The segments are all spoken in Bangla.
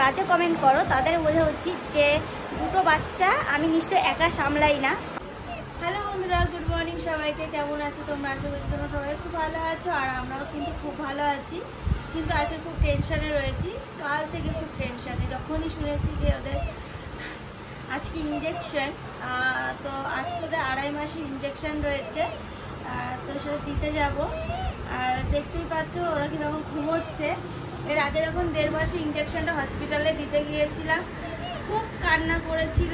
বাজে কমেন্ট করো, তাদের বোঝা উচিত যে দুটো বাচ্চা আমি নিশ্চয়ই একা সামলাই না। হ্যালো বন্ধুরা, গুড মর্নিং সবাইকে। কেমন আছো তোমরা? আশা করছি তোমরা সবাই খুব ভালো আছো, আর আমরাও কিন্তু খুব ভালো আছি। কিন্তু আজকে খুব টেনশানে রয়েছি, কাল থেকে খুব টেনশানে। যখনই শুনেছি যে ওদের আজকে ইঞ্জেকশন, তো আজকে ওদের 2.5 মাসের ইঞ্জেকশন রয়েছে, তো সেটা দিতে যাব। আর দেখতেই পাচ্ছ ওরা কি তখন ঘুমোচ্ছে। এর আগে যখন 1.5 মাসে ইঞ্জেকশনটা হসপিটালে দিতে গিয়েছিলাম, খুব কান্না করেছিল,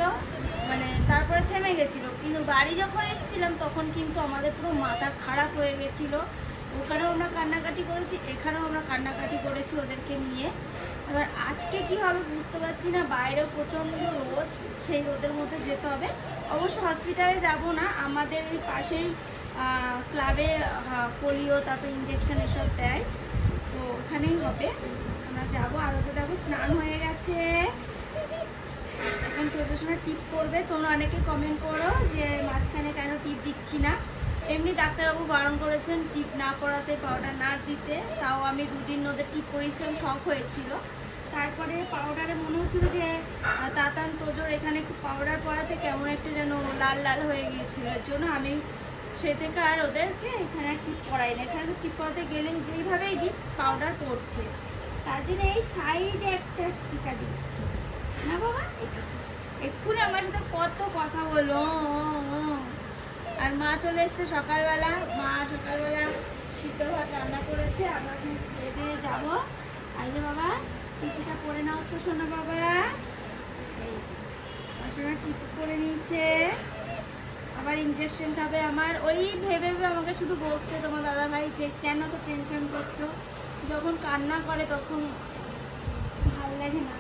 মানে তারপরে থেমে গেছিলো। কিন্তু বাড়ি যখন এসেছিলাম তখন কিন্তু আমাদের পুরো মাথা খারাপ হয়ে গেছিলো। ওখানেও আমরা কান্নাকাটি করেছি, এখানেও আমরা কান্নাকাটি করেছি ওদেরকে নিয়ে। এবার আজকে কি হবে বুঝতে পারছি না, বাইরেও প্রচণ্ড রোদ, সেই রোদের মধ্যে যেতে হবে। অবশ্য হসপিটালে যাব না, আমাদের ওই পাশেই ক্লাবে পোলিও তারপরে ইঞ্জেকশন এসব দেয়, তো ওখানেই হবে, আমরা যাবো। আর ওদের দেখো স্নান হয়ে গেছে, এখন প্রফেশনাল টিপ করবে। তোমরা অনেকে কমেন্ট করো যে মাঝখানে কেন টিপ দিচ্ছি না। এমনি ডাক্তারবাবু বারণ করেছেন টিপ না করাতে, পাউডার না দিতে। তাও আমি 2 দিন ওদের টিপ করিয়েছিলাম, শখ হয়েছিল। তারপরে পাউডারে মনে হচ্ছিল যে তাতান তোজোর এখানে একটু পাউডার পরাতে কেমন একটা যেন লাল লাল হয়ে গিয়েছিল, এর জন্য আমি সে থেকে আর ওদেরকে এখানে টিপ করাই না। এখানে টিপ করাতে গেলে যেইভাবেই দিই পাউডার পড়ছে, তার জন্য এই সাইডে একটা টিকা দিচ্ছি না বাবা। এক্ষুনি আমার সাথে কত কথা বলো। আর মা চলে এসছে সকালবেলা, মা সকালবেলা সিদ্ধ ভাত রান্না করেছে, আমরা এখন খেয়ে দিয়ে যাবো। আর যে বাবা টিকিটা পরে নাও তো শোনো বাবা, এই সোনা টিকি করে নিয়েছে। আবার ইঞ্জেকশন খাবে আমার, ওই ভেবে ভেবে আমাকে শুধু বলছে তোমার দাদা ভাই যে কেন তো টেনশন করছো। যখন কান্না করে তখন ভালো লাগে না।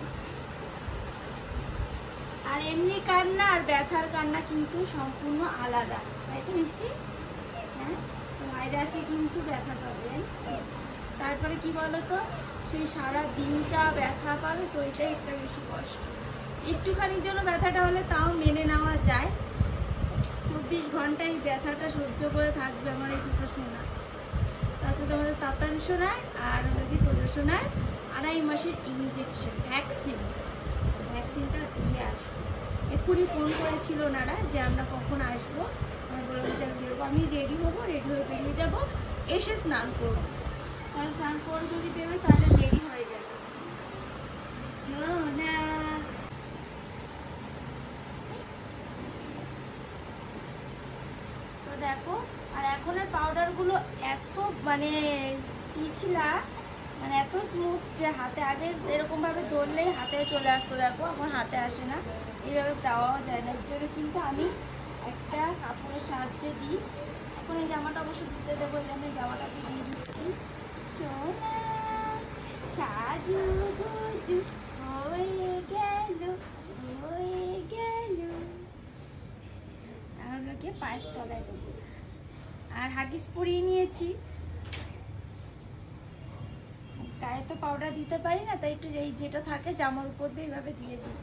আর এমনি কান্না আর ব্যথার কান্না কিন্তু সম্পূর্ণ আলাদা, তাই তো মিষ্টি? হ্যাঁ, তো বাইরে আছে কিন্তু ব্যথা পাবে। তারপরে কি বলতো, সেই সারা দিনটা ব্যথা পাবে, তো এটাই একটা বেশি কষ্ট। একটুখানির জন্য ব্যথাটা হলে তাও মেনে নেওয়া যায়, 24 ঘন্টায় ব্যথাটা সহ্য করে থাকবে আমার এই দুটো সোনা। তাছাড়া আমাদের তাতান সোনার আর আমাদের তোজো সোনার 2.5 মাসের ইঞ্জেকশন, ভ্যাকসিনটা দিয়ে আসবো। এক্ষুনি ফোন করেছিল ওনারা যে আমরা কখন আসবো। আমি বললাম যে বেরোবো, আমি রেডি হবো, রেডি হয়ে বেরিয়ে যাবো, এসে স্নান করবো। কারণ স্নান করে যদি বেরোই তাহলে দেরি হয়ে যাবে। তো দেখো, আর এখনের পাউডারগুলো এত মানে পিছলা, মানে এত স্মুথ যে হাতে আগে এরকম ভাবে ধরলেই হাতে চলে আসতো, দেখো এখন হাতে আসে না, এইভাবে দেওয়াও যায় না। এর জন্য কিন্তু আমি একটা কাপড়ের সাহায্যে দিই। এখন এই জামাটা অবশ্য দিতে দেবো, এই জন্য জামাটাকে দিয়ে দিচ্ছি। সোনা সাজু গুজু হয়ে গেল, হয়ে গেল। আর ওটাকে পায়ের তলায় দেবো। আর হাগিস পরিয়ে নিয়েছি, গায়ে তো পাউডার দিতে পারি না, তাই একটু যেটা থাকে জামার উপর দিয়ে এইভাবে দিয়ে দিই।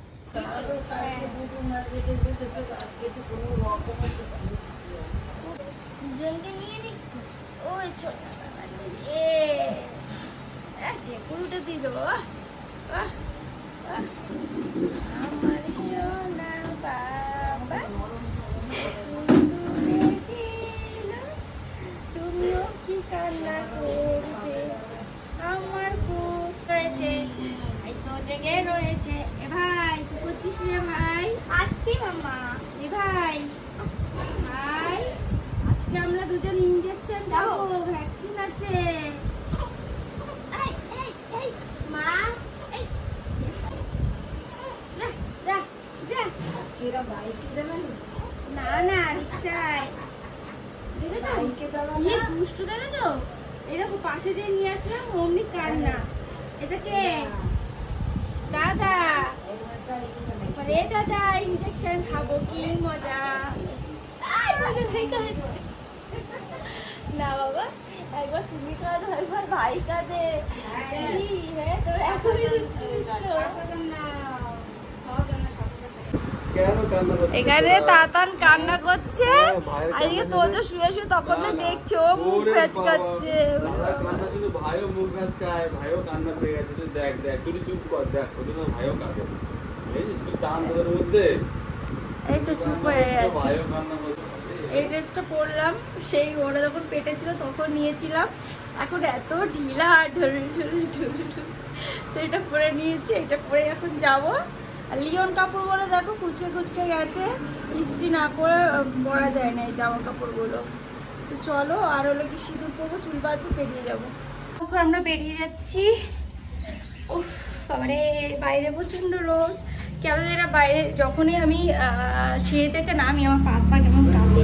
দুজনকে নিয়ে নিচ্ছি। ওই ছোট ঢেকুরটা দিল, আমার সোনার বাবা তুমিও কি কান্না করবে, আমার খুব হয়েছে, ভাই তো জেগে রয়েছে। এ ভাই কি করছিস রে ভাই? আসছি মামা। এ ভাই ভাই, আজকে আমরা দুজন ইঞ্জেকশন দেবো, ভ্যাকসিন আছে। মা না না রিক্সায় দেখেছো কি দুষ্টু, দেখেছো? এরকম পাশে যে নিয়ে আসলাম অমনি কান্না। এটাকে দাদা, এ দাদা ইঞ্জেকশন খাবো, কি মজা। না বাবা, একবার তুমি কাঁদো, একবার ভাই কাঁদে। হ্যাঁ, তো এখনই দুষ্টুমি করো। এখানে তাতান কান্না করছে, আজকে তোজো শুয়ে শুয়ে তখন দেখছো মুখ ভেচকাচ্ছে। ভাইও মুখ ভেচকায়, ভাইও কান্না পেয়ে গেছে। দেখ দেখ তুই চুপ কর, দেখ ওদের ভাইও কাঁদে। এই স্কুল টান তোদের মধ্যে, এই তো চুপ হয়ে গেছে। ভাইও কান্না করছে। এই ড্রেসটা পরলাম সেই ওরা যখন পেটে ছিল তখন নিয়েছিলাম, এখন এত ঢিলা ঢুরু ঢুরু ঢুরু ঢুরু, তো এটা পরে নিয়েছি। এটা পরে এখন যাব। আর লিওন কাপড়গুলো দেখো কুচকে কুচকে গেছে, ইস্ত্রি না করে পরা যায় না এই জামা কাপড়গুলো। তো চলো, আর হলো কি সিঁদুর পরবো, চুল বাঁধবো, বেরিয়ে যাবো। এখন আমরা বেরিয়ে যাচ্ছি। উফ বাবারে, বাইরে প্রচণ্ড রোদ। কেন এরা বাইরে যখনই আমি সিঁড়ি থেকে নামি আমার পা পা কেমন কাঁপে।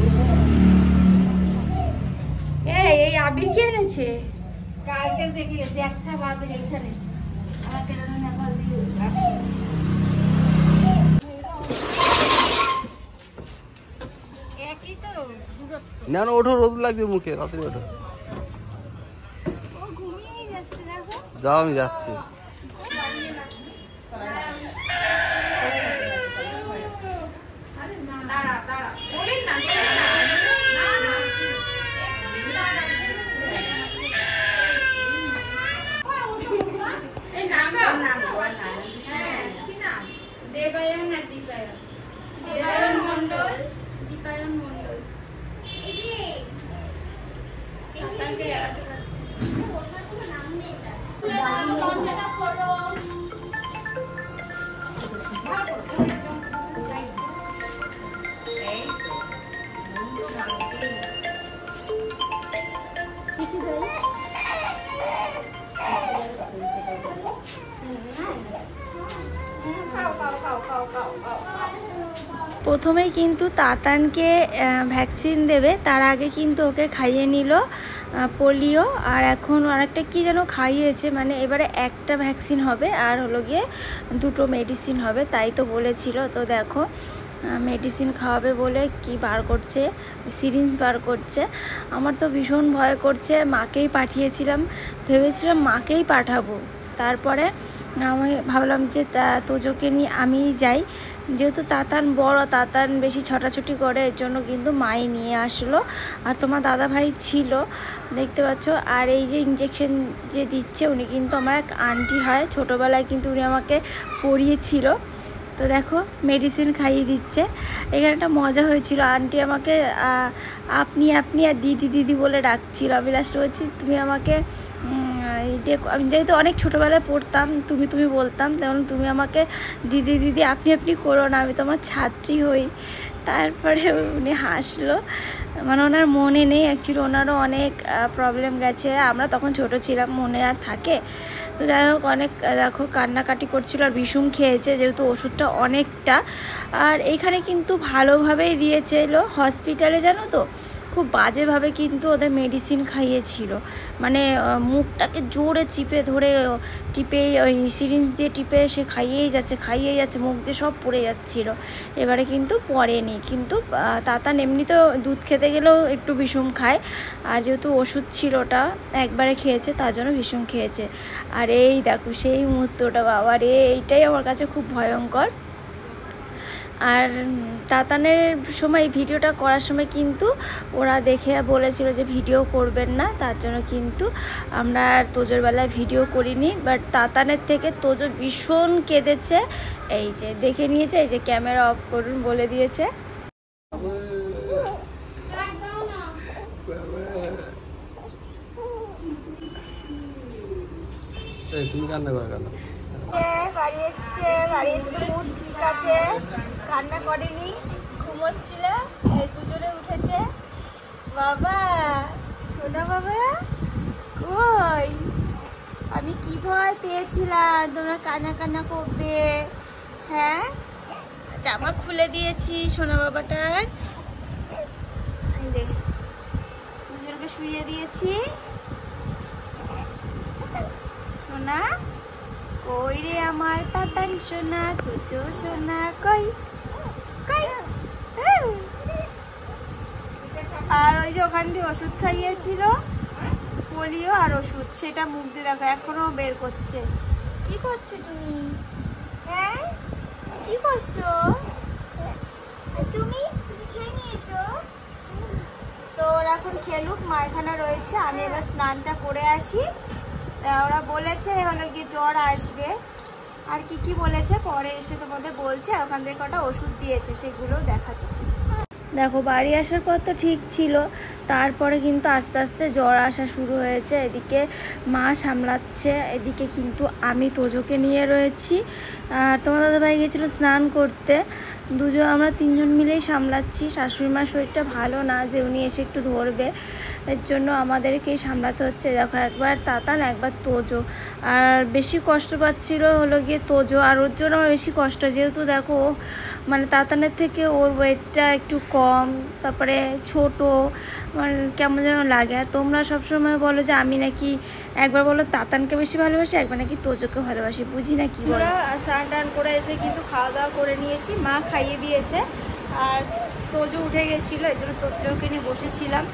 এই আবির কে এনেছে? কালকে দেখে গেছি একটা বাপের এখানে আমাকে নেপাল দিয়ে আসছে। একই তো দূরত্ব। না না ওঠো, রোদ লাগছে মুখে, তাড়াতাড়ি ওঠো। ও ঘুমিয়েই যাচ্ছে দেখো। যাও আমি যাচ্ছি। দেবায়ন আর দীপায়ন, দেবায়ন মন্ডল, দীপায়ন মন্ডল। তাতানকে জাগাতে পারছে নাম নেই তার। দরজাটা খোলো। প্রথমেই কিন্তু তাতানকে ভ্যাকসিন দেবে, তার আগে কিন্তু ওকে খাইয়ে নিল পোলিও, আর এখন আরেকটা কি যেন খাইয়েছে, মানে এবারে একটা ভ্যাকসিন হবে আর হলো গিয়ে দুটো মেডিসিন হবে, তাই তো বলেছিল। তো দেখো মেডিসিন খাওয়াবে বলে কি বার করছে, সিরিঞ্জ বার করছে। আমার তো ভীষণ ভয় করছে, মাকেই পাঠিয়েছিলাম, ভেবেছিলাম মাকেই পাঠাবো। তারপরে আমি ভাবলাম যে তোজোকে নিয়ে আমিই যাই, যেহেতু তাতান বড়, তাতান বেশি ছটাছুটি করে, এর জন্য কিন্তু মাই নিয়ে আসলো। আর তোমার দাদা ভাই ছিল দেখতে পাচ্ছ। আর এই যে ইঞ্জেকশন যে দিচ্ছে উনি কিন্তু আমার এক আন্টি হয়, ছোটোবেলায় কিন্তু উনি আমাকে পড়িয়েছিল। তো দেখো মেডিসিন খাইয়ে দিচ্ছে। এখানে একটা মজা হয়েছিল, আন্টি আমাকে আপনি আপনি আর দিদি দিদি বলে ডাকছিল। আমি লাস্টে বলছি তুমি আমাকে আমি যেহেতু অনেক ছোটোবেলায় পড়তাম, তুমি তুমি বলতাম, তেমন তুমি আমাকে দিদি দিদি আপনি আপনি করো না, আমি তোমার ছাত্রী হই। তারপরে উনি হাসলো, মানে ওনার মনে নেই, অ্যাকচুয়ালি ওনারও অনেক প্রবলেম গেছে, আমরা তখন ছোট ছিলাম, মনে আর থাকে। তো যাই হোক অনেক দেখো কান্নাকাটি করছিল, আর বিষুম খেয়েছে যেহেতু ওষুধটা অনেকটা। আর এইখানে কিন্তু ভালোভাবেই দিয়েছিল, হসপিটালে জানো তো খুব বাজেভাবে কিন্তু ওদের মেডিসিন খাইয়েছিল, মানে মুখটাকে জোরে চিপে ধরে টিপে ওই সিরিঞ্জ দিয়ে টিপে সে খাইয়েই যাচ্ছে, মুখ দিয়ে সব পড়ে যাচ্ছিলো। এবারে কিন্তু পড়েনি, কিন্তু তাতান এমনিতেও দুধ খেতে গেলেও একটু বিষুম খায়, আর যেহেতু ওষুধ ছিল ওটা একবারে খেয়েছে তার জন্য বিষুম খেয়েছে। আর এই দেখো সেই মুহূর্তটা, বাবা রে, এইটাই আমার কাছে খুব ভয়ঙ্কর। আর তাতানের সময় ভিডিওটা করার সময় কিন্তু ওরা দেখে বলেছিল যে ভিডিও করবেন না, তার জন্য কিন্তু আমরা আর তোজোর বেলায় ভিডিও করিনি। বাট তাতানের থেকে তোজো ভীষণ কেঁদেছে, এই যে দেখে নিয়েছে, এই যে ক্যামেরা অফ করুন বলে দিয়েছে। তুমি কান্না করে কেন? বাড়ি এসছে, বাড়ি এসে তো মুড ঠিক আছে, কান্না করেনি, ঘুমোচ্ছিল, দুজনে উঠেছে। বাবা ছোটা বাবা কই, আমি কি ভয় পেয়েছিলাম তোমরা কান্না কান্না করবে। হ্যাঁ জামা খুলে দিয়েছি সোনা বাবাটার, দেখ শুয়ে দিয়েছি। সোনা কই রে আমার তাতান সোনা, তুজো সোনা কই কই। আর ওই যে ওখান দিয়ে ওষুধ খাইয়েছিল পোলিও আর ওষুধ, সেটা মুখ দিয়ে দেখো এখনো বের করছে। কি করছো তুমি? হ্যাঁ কি করছো? তুমি খেয়ে নিয়ে এসো। তো ওরা এখন খেলুক, মা এখানে রয়েছে, আমি এবার স্নানটা করে আসি। ওরা বলেছে হলো গিয়ে জ্বর আসবে, আর কি কি বলেছে পরে এসে তোমাদের বলছি। আর ওখান থেকে কটা ওষুধ দিয়েছে সেগুলো দেখাচ্ছি। দেখো বাড়ি আসার পর তো ঠিক ছিল, তারপরে কিন্তু আস্তে আস্তে জ্বর আসা শুরু হয়েছে। এদিকে মা সামলাচ্ছে, এদিকে কিন্তু আমি তোজোকে নিয়ে রয়েছি। আর তোমার দাদাভাই গেছিলো স্নান করতে, আমরা তিনজন মিলেই সামলাচ্ছি। শাশুড়ি মার শরীরটা ভালো না, যে উনি এসে একটু ধরবে, এর জন্য আমাদেরকেই সামলাতে হচ্ছে। দেখো একবার তাতান একবার তোজো, আর বেশি কষ্ট পাচ্ছিল হলো গিয়ে তোজো, আর ওর জন্য আমার বেশি কষ্ট, যেহেতু দেখো মানে তাতানের থেকে ওর ওয়েটটা একটু কম, তারপরে ছোট, মানে কেমন যেন লাগে। আর তোমরা সবসময় বলো যে আমি নাকি একবার বলো তাতানকে বেশি ভালোবাসি, একবার নাকি তোজোকে ভালোবাসি, বুঝি না কি বলো। স্নান টান করে এসে কিন্তু খাওয়া দাওয়া করে নিয়েছি, মা খাইয়ে দিয়েছে। আর তোজো উঠে গেছিলো, এই জন্য তোজোকে নিয়ে বসেছিলাম।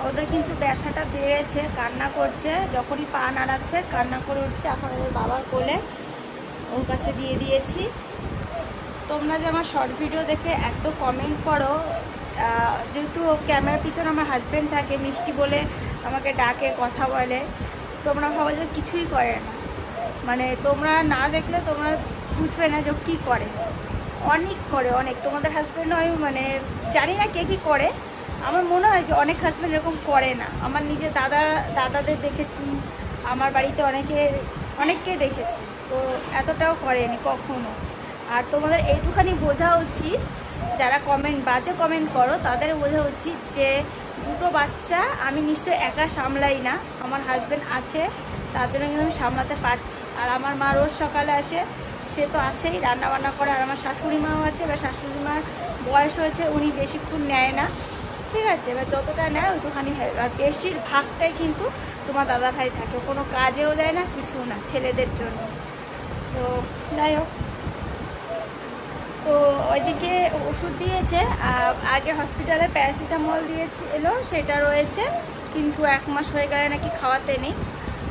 ওদের কিন্তু ব্যথাটা বেড়েছে, কান্না করছে, যখনই পা নাড়াচ্ছে কান্না করে উঠছে। এখন ওদের বাবার কোলে ওর কাছে দিয়ে দিয়েছি। তোমরা যে আমার শর্ট ভিডিও দেখে এত কমেন্ট করো, যেহেতু ক্যামেরার পিছনে আমার হাজব্যান্ড থাকে, মিষ্টি বলে আমাকে ডাকে, কথা বলে, তোমরা ভাবো যে কিছুই করে না। মানে তোমরা না দেখলে তোমরা বুঝবে না যে কী করে। অনেক করে, অনেক। তোমাদের হাজব্যান্ড হয়, মানে জানি না কে কী করে, আমার মনে হয় যে অনেক হাজব্যান্ড এরকম করে না। আমার নিজে দাদাদের দেখেছি, আমার বাড়িতে অনেককে দেখেছি, তো এতটাও করেনি কখনো। আর তোমাদের এইটুখানি বোঝা উচিত, যারা বাজে কমেন্ট করো তাদের বোঝা উচিত যে দুটো বাচ্চা আমি নিশ্চয়ই একা সামলাই না, আমার হাজব্যান্ড আছে, তার জন্য কিন্তু আমি সামলাতে পারছি। আর আমার মা রোজ সকালে আসে, সে তো আছেই, রান্না বান্না করে। আর আমার শাশুড়ি মাও আছে, এবার শাশুড়ি মার বয়স হয়েছে, উনি বেশিক্ষণ নেয় না, ঠিক আছে, এবার যতটা নেয় ওইটুখানি হয়। আর বেশিরভাগটাই কিন্তু তোমার দাদাভাই থাকে, কোনো কাজেও দেয় না, কিছু না, ছেলেদের জন্য। তো যাই হোক, তো ওইদিকে ওষুধ দিয়েছে, আগে হসপিটালে প্যারাসিটামল দিয়েছিল, সেটা রয়েছে, কিন্তু 1 মাস হয়ে গেলে নাকি খাওয়াতে নেই।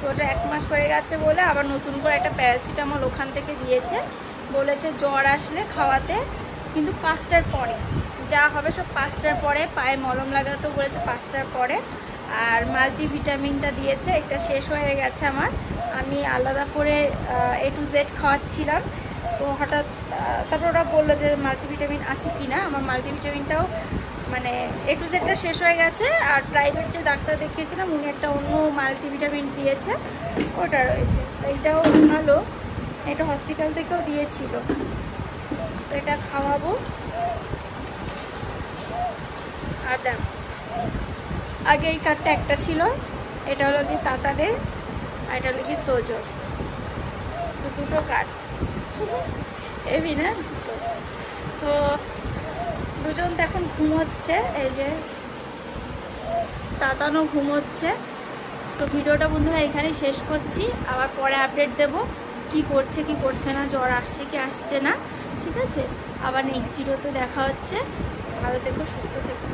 তো ওটা 1 মাস হয়ে গেছে বলে আবার নতুন করে একটা প্যারাসিটামল ওখান থেকে দিয়েছে, বলেছে জ্বর আসলে খাওয়াতে, কিন্তু 5টার পরে যা হবে সব 5টার পরে। পায়ে মলম লাগাতেও বলেছে 5টার পরে। আর মাল্টিভিটামিনটা দিয়েছে, এটা শেষ হয়ে গেছে আমার, আমি আলাদা করে A to Z খাওয়াচ্ছিলাম। তো হঠাৎ তারপর ওরা বললো যে মাল্টিভিটামিন আছে কি না, আমার মাল্টিভিটামিনটাও মানে A to Zটা শেষ হয়ে গেছে। আর প্রাইভেট যে ডাক্তার দেখিয়েছিলাম উনি একটা অন্য মাল্টিভিটামিন দিয়েছে, ওটা রয়েছে। এইটাও ভালো, এটা হসপিটাল থেকেও দিয়েছিল, তো এটা খাওয়াবো। আর দেখ, আগে এই কার্ডটা একটা ছিল, এটা হলো কি তাতাদের, আর এটা হলো কি তোজোর, তো দুটো কার্ড এবি না। তো দুজন তো এখন ঘুমোচ্ছে, এই যে তাতানও ঘুমোচ্ছে। তো ভিডিওটা বন্ধুরা এখানেই শেষ করছি, আবার পরে আপডেট দেব কি করছে কি করছে না, জ্বর আসছে কি আসছে না, ঠিক আছে। আবার নেক্সট ভিডিওতে দেখা হচ্ছে, ভালো থেকো, সুস্থ থেকো।